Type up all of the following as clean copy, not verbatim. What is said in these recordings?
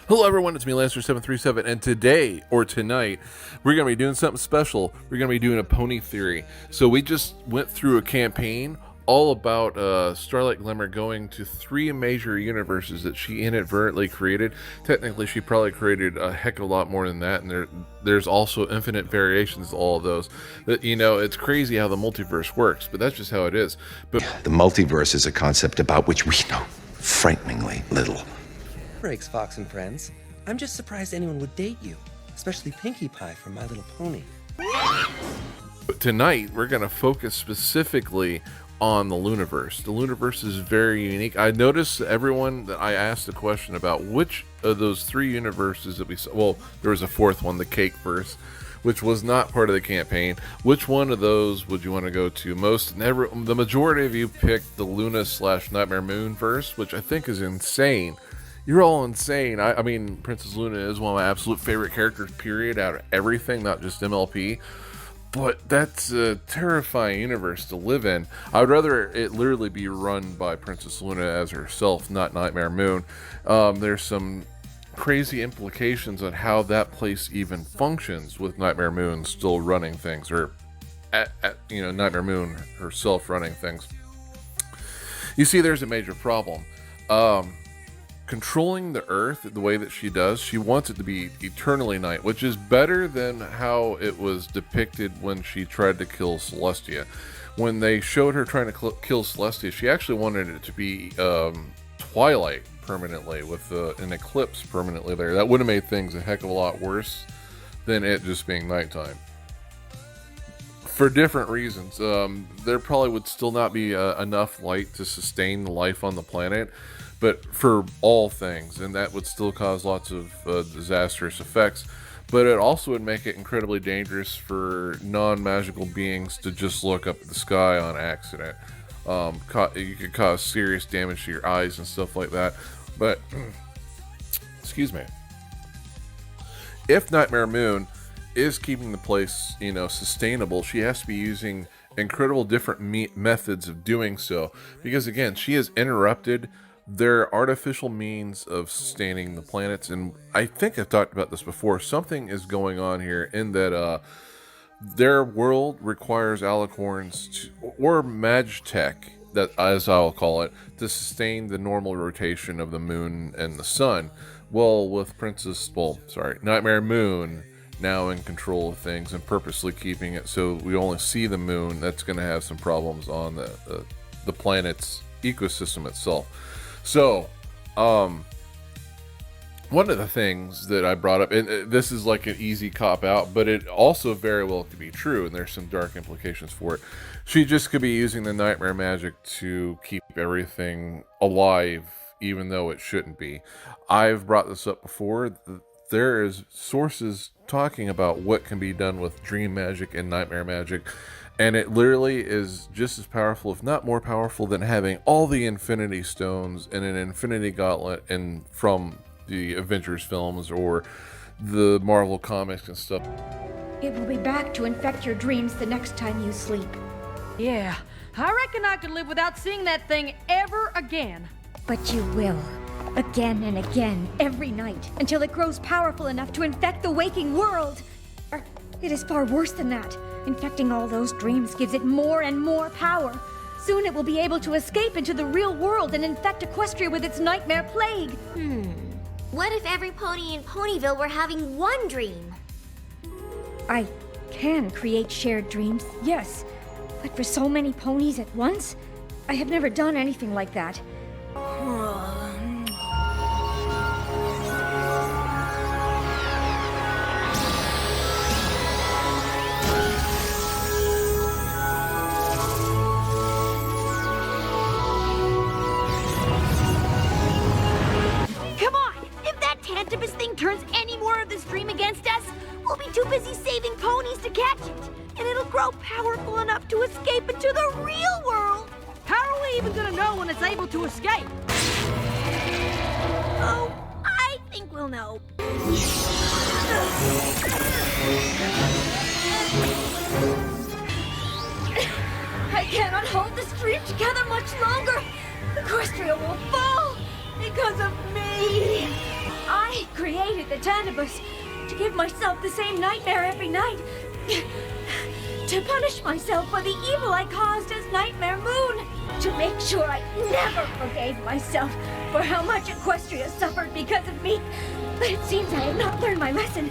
Hello everyone, it's me Lancer737, and today, or tonight, we're going to be doing something special. We're going to be doing a pony theory. So we just went through a campaign all about Starlight Glimmer going to 3 major universes that she inadvertently created. Technically, she probably created a heck of a lot more than that, and there's also infinite variations to all of those. That, you know, it's crazy how the multiverse works, but that's just how it is. But the multiverse is a concept about which we know frighteningly little. Breaks, Fox and Friends. I'm just surprised anyone would date you, especially Pinkie Pie from My Little Pony. But tonight, we're going to focus specifically on the Lunaverse. The Lunaverse is very unique. I noticed everyone that I asked a question about which of those 3 universes that we saw. Well, there was a 4th one, the Cake Verse, which was not part of the campaign. Which one of those would you want to go to most? And the majority of you picked the Luna/Nightmare Moon verse, which I think is insane. You're all insane. I mean, Princess Luna is one of my absolute favorite characters, period, out of everything, not just MLP. But that's a terrifying universe to live in. I would rather it literally be run by Princess Luna as herself, not Nightmare Moon. There's some crazy implications on how that place even functions with Nightmare Moon still running things, or Nightmare Moon herself running things. You see, there's a major problem. Controlling the Earth the way that she does, she wants it to be eternally night, which is better than how it was depicted when she tried to kill Celestia. When they showed her trying to kill Celestia, she actually wanted it to be twilight permanently, with an eclipse permanently there. That would have made things a heck of a lot worse than it just being nighttime. For different reasons. There probably would still not be enough light to sustain life on the planet, but for all things, and that would still cause lots of disastrous effects. But it also would make it incredibly dangerous for non-magical beings to just look up at the sky on accident. You could cause serious damage to your eyes and stuff like that. But, excuse me. If Nightmare Moon is keeping the place, sustainable, she has to be using incredible different methods of doing so. Because again, she has interrupted their artificial means of sustaining the planets, and I think I've talked about this before. Something is going on here in that their world requires alicorns or magtech, that, as I'll call it, to sustain the normal rotation of the moon and the sun. Well, with Nightmare Moon now in control of things and purposely keeping it so we only see the moon, that's going to have some problems on the planet's ecosystem itself. So, one of the things that I brought up, and this is like an easy cop-out, but it also very well could be true, and there's some dark implications for it. She just could be using the nightmare magic to keep everything alive, even though it shouldn't be. I've brought this up before. There is sources talking about what can be done with dream magic and nightmare magic, and it literally is just as powerful, if not more powerful, than having all the Infinity Stones and an Infinity Gauntlet from the Avengers films or the Marvel comics and stuff. It will be back to infect your dreams the next time you sleep. Yeah, I reckon I could live without seeing that thing ever again. But you will. Again and again, every night, until it grows powerful enough to infect the waking world. It is far worse than that. Infecting all those dreams gives it more and more power. Soon it will be able to escape into the real world and infect Equestria with its nightmare plague. What if every pony in Ponyville were having one dream? I can create shared dreams, yes. But for so many ponies at once, I have never done anything like that. If this thing turns any more of this dream against us, we'll be too busy saving ponies to catch it, and it'll grow powerful enough to escape into the real world. How are we even gonna know when it's able to escape? Oh, I think we'll know. I cannot hold this dream together much longer. Equestria will fall because of me. I He created the Tandibus to give myself the same nightmare every night. To punish myself for the evil I caused as Nightmare Moon. To make sure I never forgave myself for how much Equestria suffered because of me. But it seems I have not learned my lesson.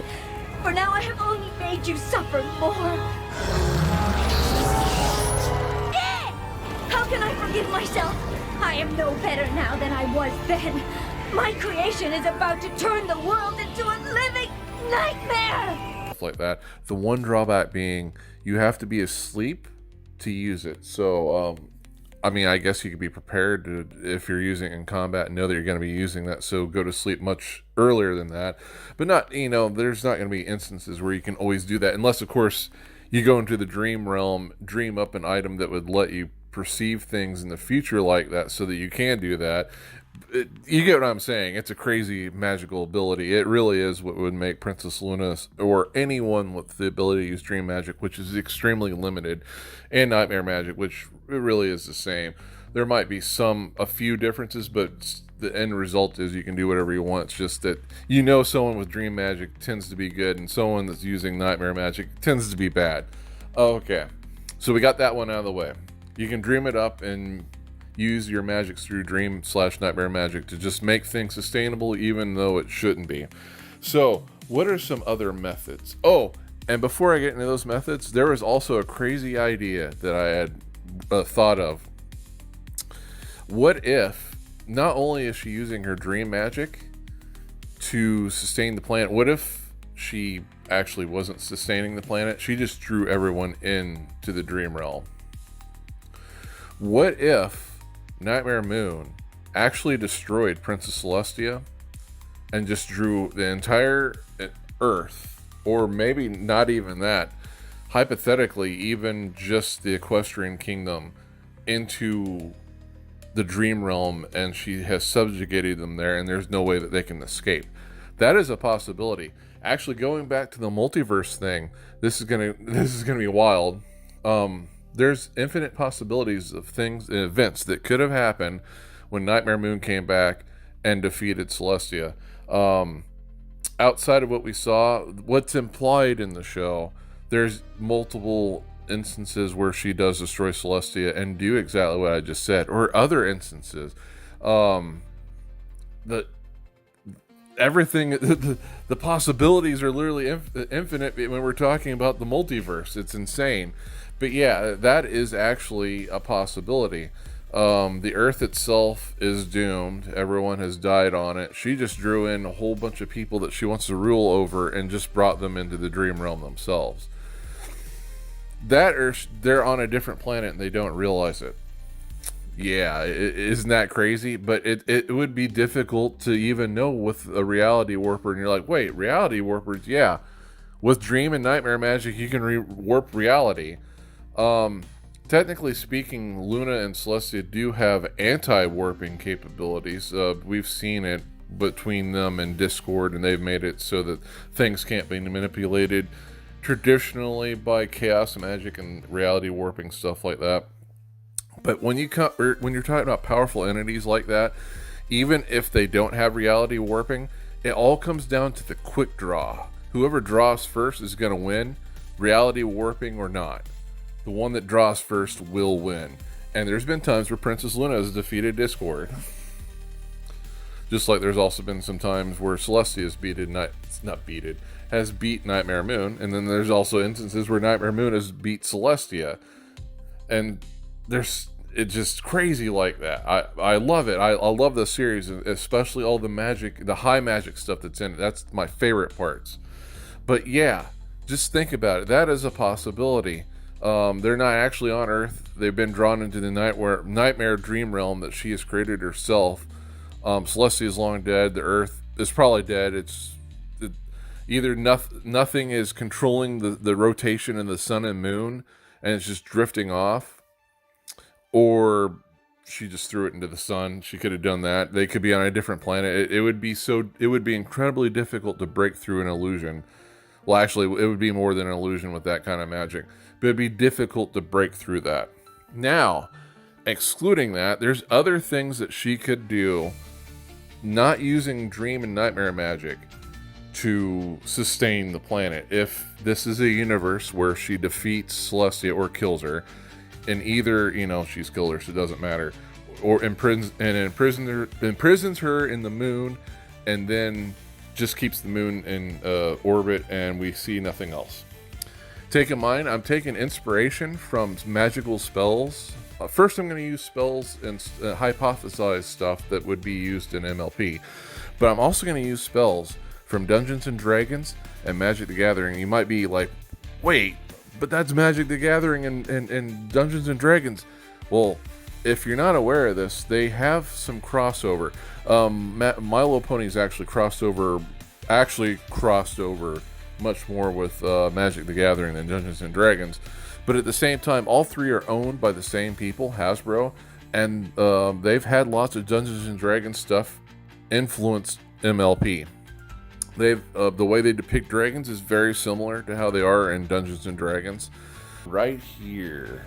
For now I have only made you suffer more. How can I forgive myself? I am no better now than I was then. My creation is about to turn the world into a living nightmare. Stuff like that. The one drawback being you have to be asleep to use it. So, I mean, I guess you could be prepared to, if you're using it in combat, and know that you're going to be using that. So go to sleep much earlier than that. But not, you know, there's not going to be instances where you can always do that. Unless, of course, you go into the dream realm, dream up an item that would let you perceive things in the future like that so that you can do that. You get what I'm saying. It's a crazy magical ability. It really is what would make Princess Luna, or anyone with the ability to use dream magic, which is extremely limited, and nightmare magic, which it really is the same. There might be a few differences, but the end result is you can do whatever you want. It's just that, you know, someone with dream magic tends to be good, and someone that's using nightmare magic tends to be bad. Okay, so we got that one out of the way. You can dream it up and use your magics through dream/nightmare magic to just make things sustainable, even though it shouldn't be. So, what are some other methods? Oh, and before I get into those methods, there was also a crazy idea that I had thought of. What if not only is she using her dream magic to sustain the planet, what if she actually wasn't sustaining the planet? She just drew everyone into the dream realm. What if Nightmare Moon actually destroyed Princess Celestia and just drew the entire Earth, or maybe not even that, hypothetically even just the Equestrian Kingdom, into the dream realm, and she has subjugated them there, and there's no way that they can escape? That is a possibility. Actually, going back to the multiverse thing, this is gonna be wild. There's infinite possibilities of things and events that could have happened when Nightmare Moon came back and defeated Celestia. Outside of what we saw, what's implied in the show, there's multiple instances where she does destroy Celestia and do exactly what I just said, or other instances. Everything, the possibilities are literally infinite when we're talking about the multiverse. It's insane. But yeah, that is actually a possibility. The Earth itself is doomed. Everyone has died on it. She just drew in a whole bunch of people that she wants to rule over and just brought them into the dream realm themselves. They're on a different planet and they don't realize it. Yeah, isn't that crazy? But it would be difficult to even know with a reality warper. And you're like, wait, reality warpers? Yeah. With dream and nightmare magic, you can warp reality. Technically speaking, Luna and Celestia do have anti-warping capabilities. We've seen it between them and Discord, and they've made it so that things can't be manipulated traditionally by chaos magic and reality warping, stuff like that. But when you're talking about powerful entities like that, even if they don't have reality warping, it all comes down to the quick draw. Whoever draws first is going to win, reality warping or not. The one that draws first will win. And there's been times where Princess Luna has defeated Discord. Just like there's also been some times where Celestia has beat Nightmare Moon. And then there's also instances where Nightmare Moon has beat Celestia. And it's just crazy like that. I love it. I love the series, especially all the magic, the high magic stuff that's in it. That's my favorite parts. But yeah, just think about it. That is a possibility. They're not actually on Earth. They've been drawn into the nightmare dream realm that she has created herself. Celestia is long dead. The Earth is probably dead. Either nothing is controlling the rotation of the sun and moon, and it's just drifting off, or she just threw it into the sun. She could have done that. They could be on a different planet. It would be incredibly difficult to break through an illusion. Well, actually, it would be more than an illusion with that kind of magic. But it'd be difficult to break through that. Now, excluding that, there's other things that she could do not using dream and nightmare magic to sustain the planet. If this is a universe where she defeats Celestia or kills her, and either, she's killed her, so it doesn't matter, or imprisons her in the moon, and then just keeps the moon in orbit, and we see nothing else. Take in mind, I'm taking inspiration from magical spells. First, I'm going to use spells and hypothesize stuff that would be used in MLP, but I'm also going to use spells from Dungeons and Dragons and Magic the Gathering. You might be like, wait, but that's Magic the Gathering and Dungeons and Dragons. Well, if you're not aware of this, they have some crossover. My Little Pony's actually crossed over much more with Magic the Gathering than Dungeons and Dragons. But at the same time, all three are owned by the same people, Hasbro, and they've had lots of Dungeons and Dragons stuff influence MLP. The way they depict dragons is very similar to how they are in Dungeons and Dragons. Right here.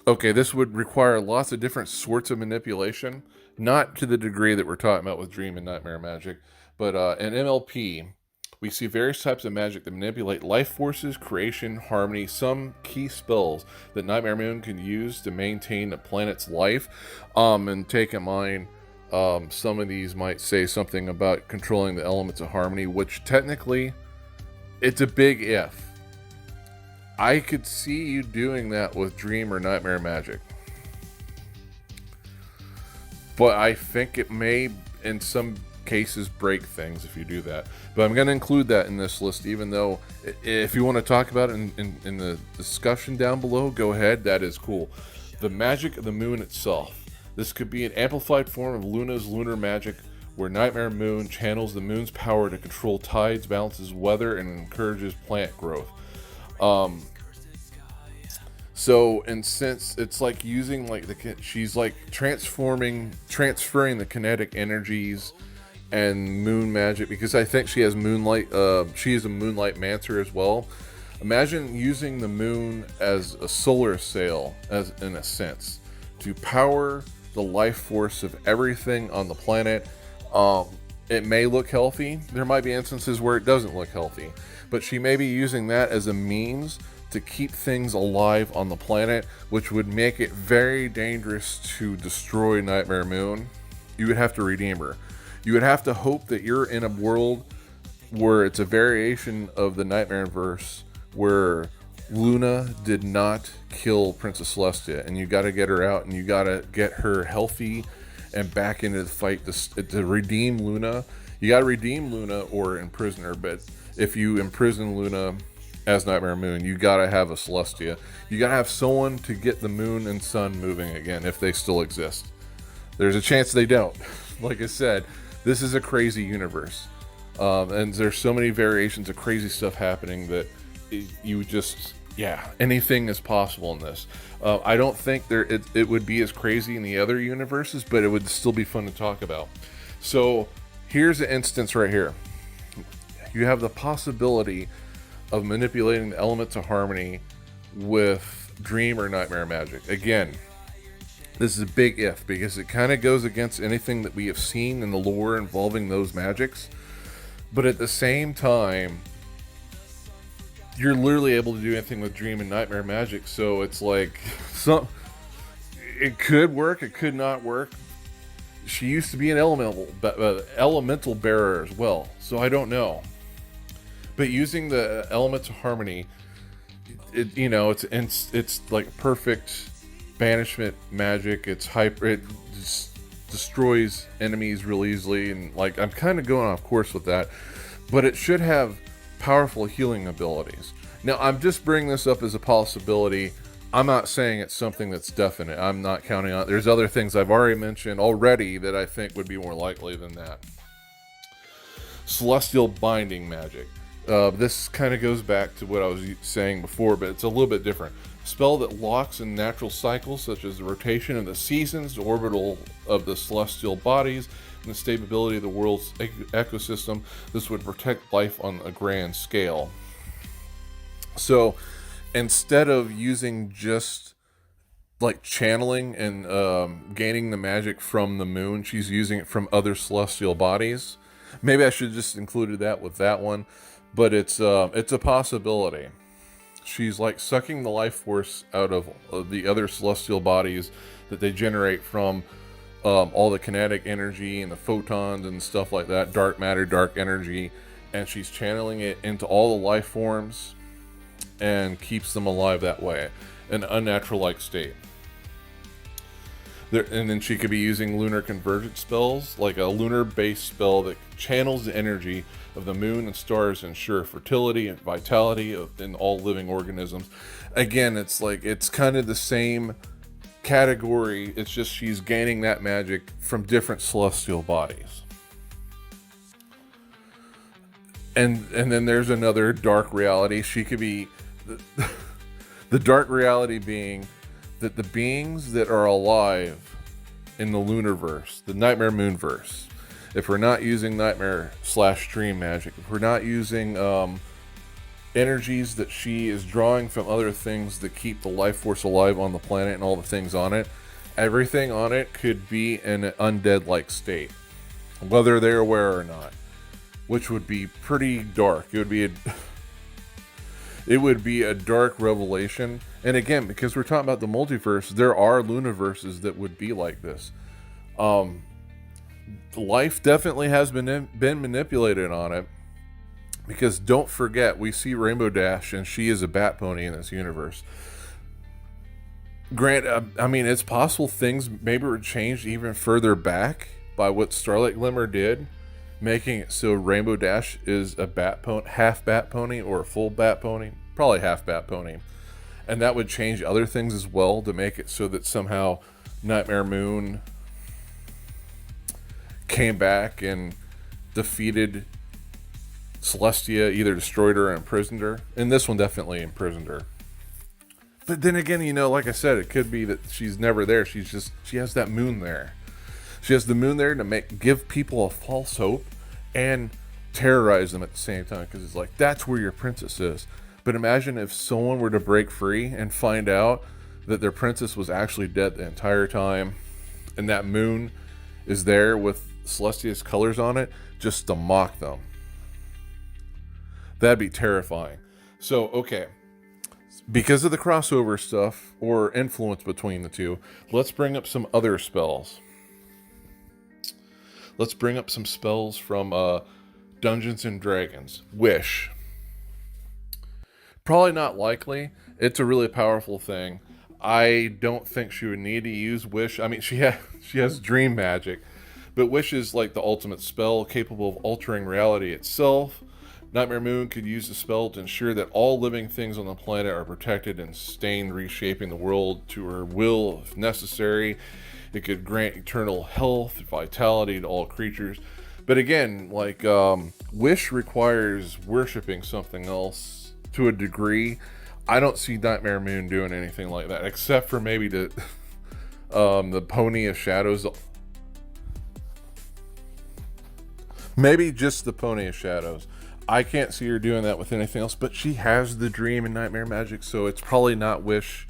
Okay, this would require lots of different sorts of manipulation, not to the degree that we're talking about with Dream and Nightmare Magic, but in MLP, we see various types of magic that manipulate life forces, creation, harmony, some key spells that Nightmare Moon can use to maintain the planet's life. And take in mind, some of these might say something about controlling the elements of harmony, which technically, it's a big if. I could see you doing that with Dream or Nightmare Magic. But I think it may, in some cases, break things if you do that. But I'm going to include that in this list, even though if you want to talk about it in the discussion down below, go ahead. That is cool. The magic of the moon itself. This could be an amplified form of Luna's lunar magic, where Nightmare Moon channels the moon's power to control tides, balances weather, and encourages plant growth. And since it's like using she's like transferring the kinetic energies and moon magic, because I think she has moonlight. She is a moonlight mancer as well. Imagine using the moon as a solar sail, as in a sense, to power the life force of everything on the planet. It may look healthy. There might be instances where it doesn't look healthy, but she may be using that as a means to keep things alive on the planet, which would make it very dangerous to destroy Nightmare Moon. You would have to redeem her. You would have to hope that you're in a world where it's a variation of the Nightmareverse, where Luna did not kill Princess Celestia, and you got to get her out, and you got to get her healthy and back into the fight to redeem Luna. You got to redeem Luna or imprison her, but if you imprison Luna as Nightmare Moon, you got to have a Celestia. You got to have someone to get the moon and sun moving again, if they still exist. There's a chance they don't. Like I said, this is a crazy universe. And there's so many variations of crazy stuff happening that anything is possible in this. I don't think it would be as crazy in the other universes, but it would still be fun to talk about. So here's an instance right here. You have the possibility of manipulating the elements of harmony with Dream or Nightmare Magic. Again, this is a big if, because it kind of goes against anything that we have seen in the lore involving those magics. But at the same time, you're literally able to do anything with Dream and Nightmare Magic, so it's like, it could work, it could not work. She used to be an elemental bearer as well, so I don't know. But using the elements of harmony, it's like perfect banishment magic. It's hyper. It just destroys enemies real easily, and like I'm kind of going off course with that. But it should have powerful healing abilities. Now I'm just bringing this up as a possibility. I'm not saying it's something that's definite. I'm not counting on it. There's other things I've already mentioned already that I think would be more likely than that. Celestial binding magic. This kind of goes back to what I was saying before, but it's a little bit different. A spell that locks in natural cycles such as the rotation of the seasons, the orbital of the celestial bodies, and the stability of the world's ecosystem. This would protect life on a grand scale. So instead of using just like channeling and gaining the magic from the moon, she's using it from other celestial bodies. Maybe I should have just included that with that one, but it's a possibility. She's like sucking the life force out of the other celestial bodies that they generate from all the kinetic energy and the photons and stuff like that, dark matter, dark energy, and she's channeling it into all the life forms and keeps them alive that way, an unnatural-like state. And then she could be using lunar convergence spells, like a lunar-based spell that channels the energy of the moon and stars to ensure fertility and vitality in all living organisms. Again, it's like, it's kind of the same category. It's just she's gaining that magic from different celestial bodies. And then there's another dark reality. She could be the dark reality being that the beings that are alive in the Lunaverse, the Nightmare Moonverse, if we're not using nightmare/dream magic, if we're not using energies that she is drawing from other things that keep the life force alive on the planet and all the things on it, everything on it could be in an undead-like state, whether they're aware or not, which would be pretty dark. It would be a dark revelation. And again, because we're talking about the multiverse, there are Lunaverses that would be like this. Life definitely has been manipulated on it. Because don't forget, we see Rainbow Dash, and she is a bat pony in this universe. I mean, it's possible things maybe were changed even further back by what Starlight Glimmer did, making it so Rainbow Dash is a bat pony, half bat pony, or a full bat pony, probably half bat pony. And that would change other things as well to make it so that somehow Nightmare Moon came back and defeated Celestia, either destroyed her or imprisoned her. And this one definitely imprisoned her. But then again, you know, like I said, it could be that she's never there. She has that moon there. She has the moon there to give people a false hope and terrorize them at the same time. Because it's like, that's where your princess is. But imagine if someone were to break free and find out that their princess was actually dead the entire time. And that moon is there with Celestia's colors on it just to mock them. That'd be terrifying. So, okay. Because of the crossover stuff, or influence between the two, let's bring up some other spells. Let's bring up some spells from Dungeons and Dragons. Wish. Probably not likely. It's a really powerful thing. I don't think she would need to use Wish. I mean, she has dream magic. But Wish is like the ultimate spell, capable of altering reality itself. Nightmare Moon could use the spell to ensure that all living things on the planet are protected and sustained, reshaping the world to her will if necessary. It could grant eternal health, vitality to all creatures. But again, like, Wish requires worshipping something else to a degree. I don't see Nightmare Moon doing anything like that, except for maybe the Pony of Shadows. Maybe just the Pony of Shadows. I can't see her doing that with anything else, but she has the dream and nightmare magic, so it's probably not Wish.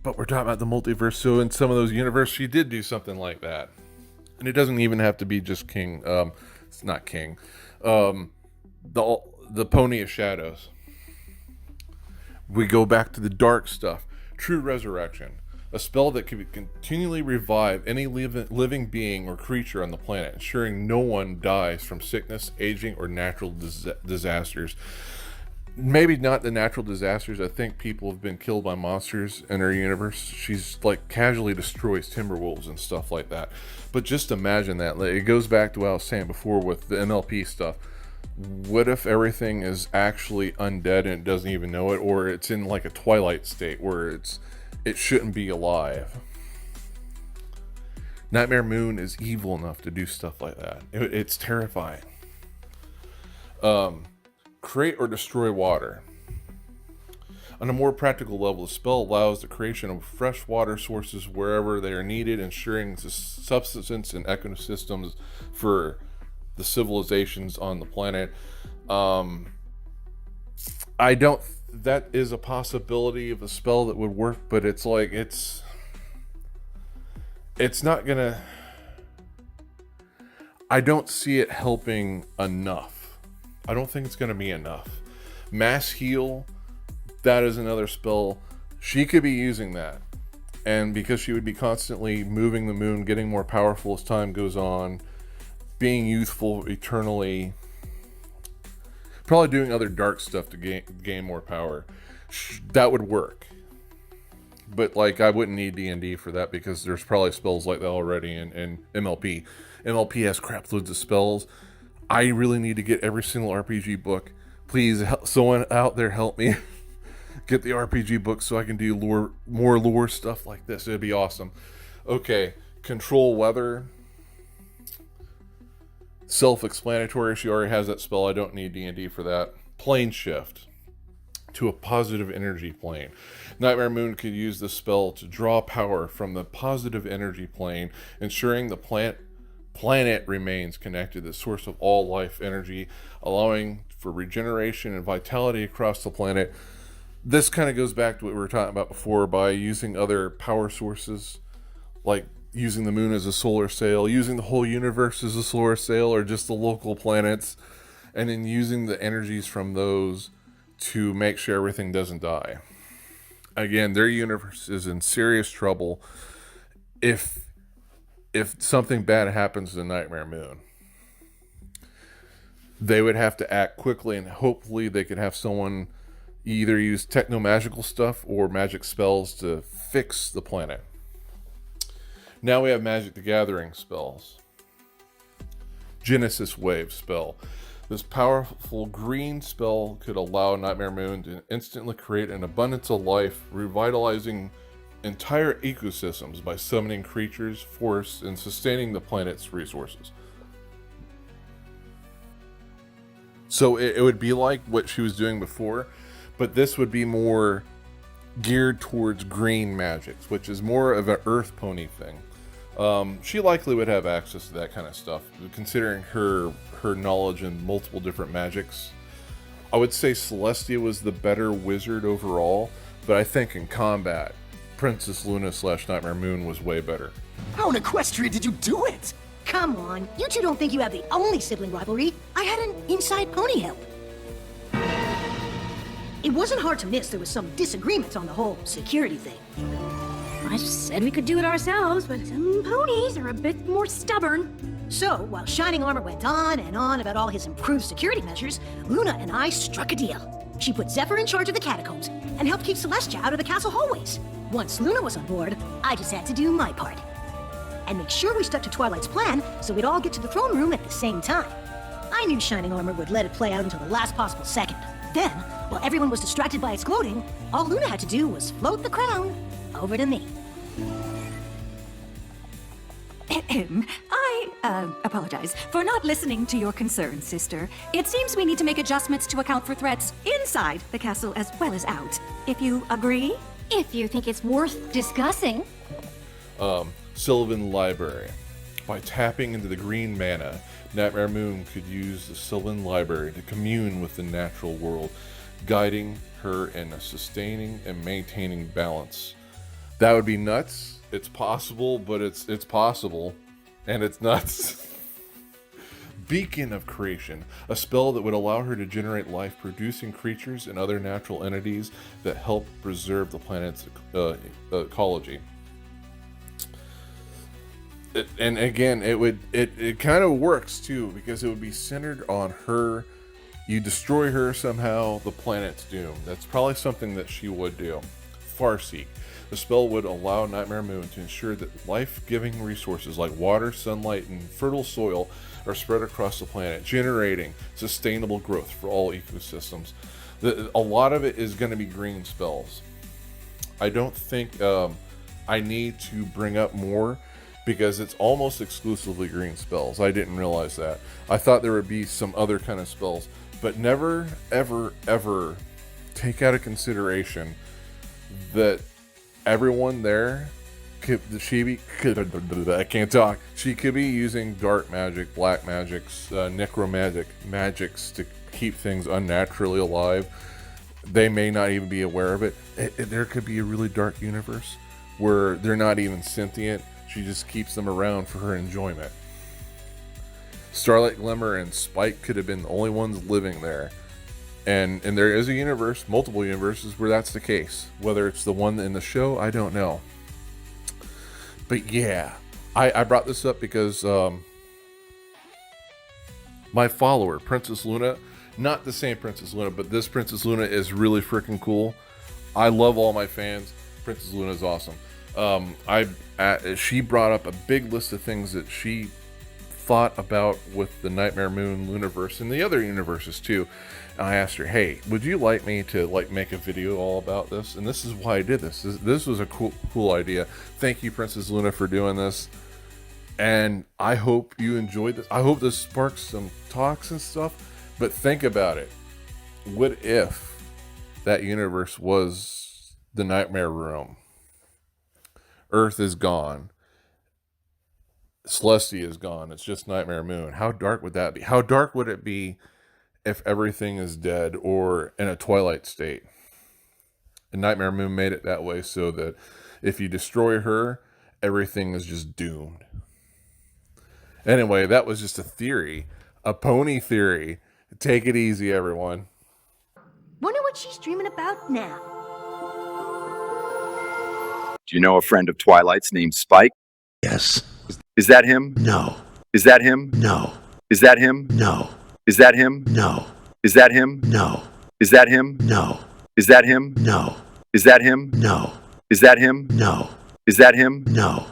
But we're talking about the multiverse, so in some of those universes, she did do something like that. And it doesn't even have to be just King. It's not King. The Pony of Shadows. We go back to the dark stuff. True Resurrection. A spell that can continually revive any living being or creature on the planet, ensuring no one dies from sickness, aging, or natural disasters. Maybe not the natural disasters. I think people have been killed by monsters in her universe. She's like casually destroys Timberwolves and stuff like that. But just imagine that. It goes back to what I was saying before with the MLP stuff. What if everything is actually undead and it doesn't even know it, or it's in like a twilight state where it shouldn't be alive? Nightmare Moon is evil enough to do stuff like that. It's terrifying. Create or destroy water. On a more practical level, the spell allows the creation of fresh water sources wherever they are needed, ensuring the subsistence and ecosystems for the civilizations on the planet. I don't that is a possibility of a spell that would work, but it's like it's not gonna. I don't see it helping enough. I don't think it's gonna be enough. Mass heal, that is another spell. She could be using that, and because she would be constantly moving the moon, getting more powerful as time goes on, being youthful eternally, probably doing other dark stuff to gain more power, that would work. But like, I wouldn't need D&D for that, because there's probably spells like that already in MLP. MLP has crap loads of spells. I really need to get every single RPG book. Please, someone out there help me get the RPG book so I can do more lore stuff like this. It'd be awesome. Okay, control weather. Self-explanatory. She already has that spell. I don't need D&D for that. Plane shift to a positive energy plane. Nightmare Moon could use the spell to draw power from the positive energy plane, ensuring the planet remains connected to the source of all life energy, allowing for regeneration and vitality across the planet. This kind of goes back to what we were talking about before, by using other power sources, like using the moon as a solar sail, using the whole universe as a solar sail, or just the local planets, and then using the energies from those to make sure everything doesn't die. Again, their universe is in serious trouble if something bad happens to Nightmare Moon. They would have to act quickly, and hopefully they could have someone either use techno-magical stuff or magic spells to fix the planet. Now we have Magic the Gathering spells. Genesis Wave spell. This powerful green spell could allow Nightmare Moon to instantly create an abundance of life, revitalizing entire ecosystems by summoning creatures, forests, and sustaining the planet's resources. So it would be like what she was doing before, but this would be more geared towards green magics, which is more of an earth pony thing. She likely would have access to that kind of stuff, considering her knowledge in multiple different magics. I would say Celestia was the better wizard overall, but I think in combat, Princess Luna / Nightmare Moon was way better. How in Equestria did you do it? Come on, you two don't think you have the only sibling rivalry. I had an inside pony help. It wasn't hard to miss there was some disagreement on the whole security thing. I just said we could do it ourselves, but some ponies are a bit more stubborn. So, while Shining Armor went on and on about all his improved security measures, Luna and I struck a deal. She put Zephyr in charge of the catacombs and helped keep Celestia out of the castle hallways. Once Luna was on board, I just had to do my part. And make sure we stuck to Twilight's plan so we'd all get to the throne room at the same time. I knew Shining Armor would let it play out until the last possible second. Then, while everyone was distracted by its gloating, all Luna had to do was float the crown over to me. I apologize for not listening to your concerns, sister. It seems we need to make adjustments to account for threats inside the castle as well as out. If you agree? If you think it's worth discussing. Sylvan Library. By tapping into the green mana, Nightmare Moon could use the Sylvan Library to commune with the natural world, guiding her in a sustaining and maintaining balance. That would be nuts. It's possible, but it's possible, and it's nuts. Beacon of Creation, a spell that would allow her to generate life-producing creatures and other natural entities that help preserve the planet's ecology. And again, it kind of works too, because it would be centered on her. You destroy her somehow, the planet's doomed. That's probably something that she would do. Farseek. The spell would allow Nightmare Moon to ensure that life-giving resources like water, sunlight, and fertile soil are spread across the planet, generating sustainable growth for all ecosystems. A lot of it is going to be green spells. I don't think I need to bring up more, because it's almost exclusively green spells. I didn't realize that. I thought there would be some other kind of spells, but never, ever, ever take out of consideration that everyone there she could be using dark magic, black magics, necromantic magics to keep things unnaturally alive. They may not even be aware of it. There could be a really dark universe where they're not even sentient. She just keeps them around for her enjoyment. Starlight Glimmer and Spike could have been the only ones living there. And there is a universe, multiple universes, where that's the case. Whether it's the one in the show, I don't know. But yeah, I brought this up because my follower, Princess Luna, not the same Princess Luna, but this Princess Luna is really freaking cool. I love all my fans. Princess Luna is awesome. She brought up a big list of things that she thought about with the Nightmare Moon Lunaverse and the other universes too. And I asked her, hey, would you like me to make a video all about this? And this is why I did this. This was a cool idea. Thank you, Princess Luna, for doing this. And I hope you enjoyed this. I hope this sparks some talks and stuff. But think about it. What if that universe was the Nightmare Room? Earth is gone. Celestia is gone. It's just Nightmare Moon. How dark would that be? How dark would it be if everything is dead or in a twilight state? And Nightmare Moon made it that way so that if you destroy her, everything is just doomed. Anyway, that was just a theory. A pony theory. Take it easy, everyone. Wonder what she's dreaming about now. Do you know a friend of Twilight's named Spike? Yes. Is that him? No. Is that him? No. Is that him? No. Is that him? No. Is that him? No. Is that him? No. Is that him? No. Is that him? No. Is that him? No. Is that him? No.